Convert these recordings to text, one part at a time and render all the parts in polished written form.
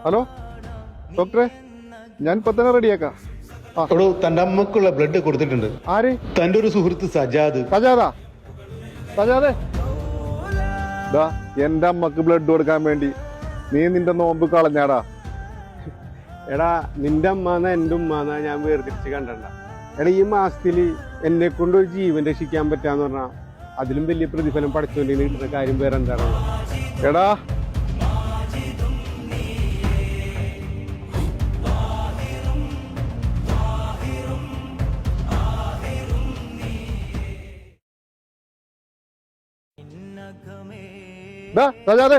Hello ഡോക്ടറെ, ഞാൻ ഇപ്പൊ തന്നെ റെഡിയാക്കാം. എടോ, തന്റെ അമ്മക്കുള്ള ബ്ലഡ് കൊടുത്തിട്ടുണ്ട്. ആര്? തന്റെ ഒരു സുഹൃത്ത് സജാദ്. സജാദാ? സജാദേ, ദാ എന്റെ അമ്മക്ക് ബ്ലഡ് കൊടുക്കാൻ വേണ്ടി നീ നിന്റെ നോമ്പ് കളഞ്ഞാടാ. എടാ, നിന്റെ അമ്മാന്ന എൻ്റെ ഉമ്മാന്ന ഞാൻ വേർതിരിച്ച് കണ്ടണ്ട. എടാ, ഈ മാസത്തില് എന്നെ കൊണ്ട് ഒരു ജീവൻ രക്ഷിക്കാൻ പറ്റാന്ന് പറഞ്ഞാൽ അതിലും വലിയ പ്രതിഫലം പഠിച്ചുകൊണ്ടിന് കിട്ടുന്ന കാര്യം വേറെ എന്താണ്? എടാ, സജാദേ,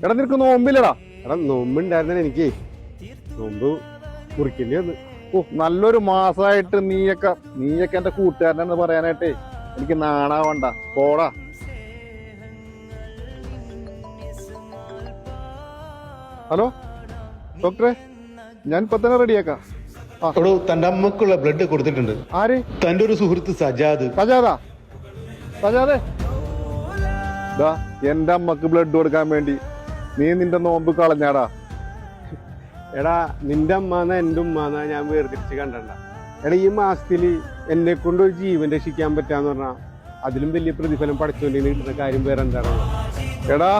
എടാ നിനക്ക് നോമ്പില്ലടാ? എടാ, നോമ്പുണ്ടായിരുന്ന എനിക്ക് നോമ്പ് മുറിക്കേണ്ടി വന്നു. ഓ, നല്ലൊരു മാസമായിട്ട് നീയൊക്കെ എന്റെ കൂട്ടുകാരനെന്ന് പറയാനായിട്ടേ എനിക്ക് നാണാവണ്ട. പോടാ. ഹലോ ഡോക്ടറെ, ഞാൻ ഇപ്പൊ തന്നെ റെഡിയാക്കാം. എടോ, തന്റെ അമ്മക്കുള്ള ബ്ലഡ് കൊടുത്തിട്ടുണ്ട്. ആര്? തന്റെ ഒരു സുഹൃത്ത് സജാദ്. സജാദാ? സജാദേ, ദാ എന്റെ അമ്മക്ക് ബ്ലഡ് കൊടുക്കാൻ വേണ്ടി നീ നിന്റെ നോമ്പ് കളഞ്ഞാടാ. എടാ, നിന്റെ അമ്മാന്ന എൻ്റെ ഉമ്മാന്ന ഞാൻ വേർതിരിച്ച് കണ്ടണ്ട. എടാ, ഈ മാസത്തില് എന്നെ കൊണ്ട് ഒരു ജീവൻ രക്ഷിക്കാൻ പറ്റാന്ന് പറഞ്ഞാൽ അതിലും വലിയ പ്രതിഫലം പഠിച്ചുകൊണ്ടിന് കിട്ടുന്ന കാര്യം വേറെ എന്താണ്? എടാ,